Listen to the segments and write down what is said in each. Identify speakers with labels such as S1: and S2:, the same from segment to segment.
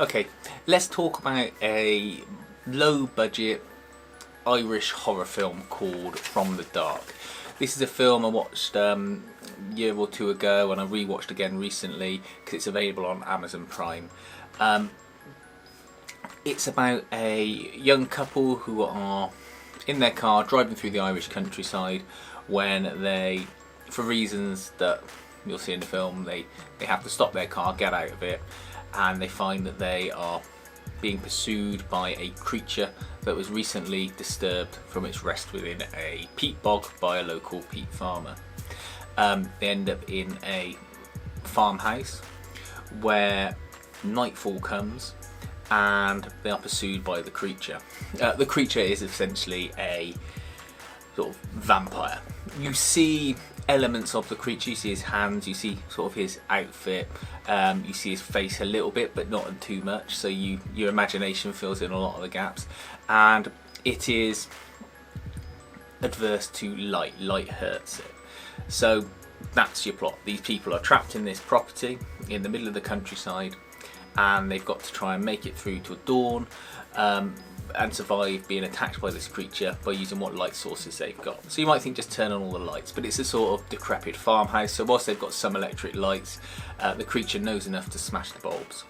S1: Okay, let's talk about a low budget Irish horror film called From the Dark. This is a film I watched a year or two ago and I rewatched again recently because it's available on Amazon Prime. It's about a young couple who are in their car driving through the Irish countryside when they, for reasons that you'll see in the film, they have to stop their car, get out of it, and they find that they are being pursued by a creature that was recently disturbed from its rest within a peat bog by a local peat farmer. They end up in a farmhouse where nightfall comes and they are pursued by the creature. The creature is essentially a sort of vampire. You see elements of the creature, you see his hands, you see sort of his outfit, you see his face a little bit but not too much, so your imagination fills in a lot of the gaps, and it is adverse to light hurts it. So that's your plot. These people are trapped in this property in the middle of the countryside and they've got to try and make it through till dawn and survive being attacked by this creature by using what light sources they've got. So you might think just turn on all the lights, but it's a sort of decrepit farmhouse, so whilst they've got some electric lights, the creature knows enough to smash the bulbs.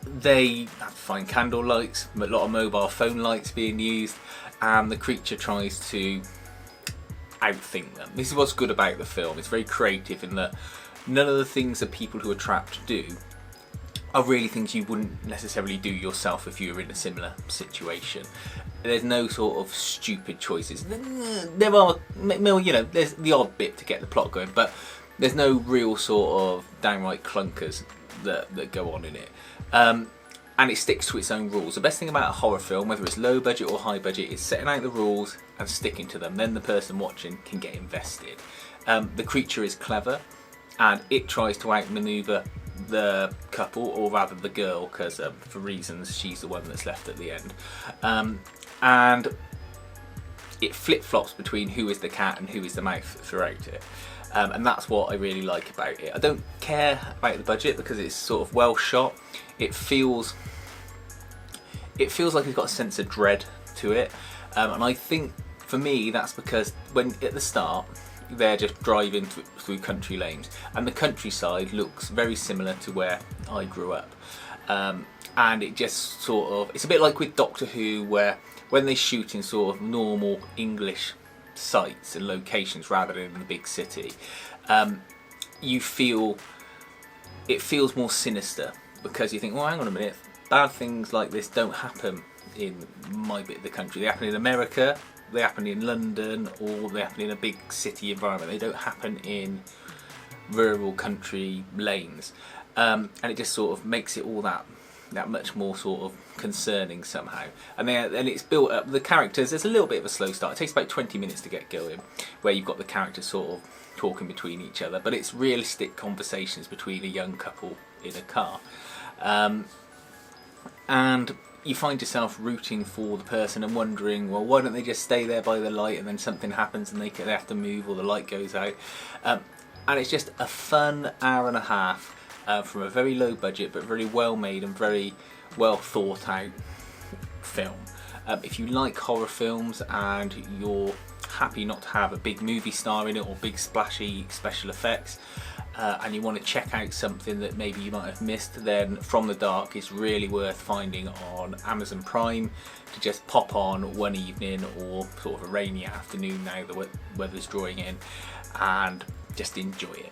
S1: They have to find candle lights, a lot of mobile phone lights being used, and the creature tries to outthink them. This is what's good about the film. It's very creative in that none of the things that people who are trapped do are really things you wouldn't necessarily do yourself if you were in a similar situation. There's no sort of stupid choices. There are, there's the odd bit to get the plot going, but there's no real sort of downright clunkers that go on in it. And it sticks to its own rules. The best thing about a horror film, whether it's low budget or high budget, is setting out the rules and sticking to them. Then the person watching can get invested. The creature is clever and it tries to outmaneuver the couple, or rather the girl, because for reasons she's the one that's left at the end, and it flip-flops between who is the cat and who is the mouse throughout it, and that's what I really like about it. I don't care about the budget because it's sort of well shot. It feels like it's got a sense of dread to it, and I think for me that's because when at the start they're just driving through country lanes and the countryside looks very similar to where I grew up, and it just sort of, it's a bit like with Doctor Who, where when they shoot in sort of normal English sites and locations rather than in the big city, you feel it feels more sinister because you think, well, hang on a minute, bad things like this don't happen in my bit of the country. They happen in America, they happen in London, or they happen in a big city environment. They don't happen in rural country lanes, and it just sort of makes it all that much more sort of concerning somehow. And it's built up. The characters, there's a little bit of a slow start. It takes about 20 minutes to get going, where you've got the characters sort of talking between each other, but it's realistic conversations between a young couple in a car, and you find yourself rooting for the person and wondering, well, why don't they just stay there by the light and then something happens and they have to move or the light goes out. And it's just a fun hour and a half from a very low budget but very well made and very well thought out film. If you like horror films and you're happy not to have a big movie star in it or big splashy special effects, and you want to check out something that maybe you might have missed, then From the Dark is really worth finding on Amazon Prime to just pop on one evening or sort of a rainy afternoon now the weather's drawing in, and just enjoy it.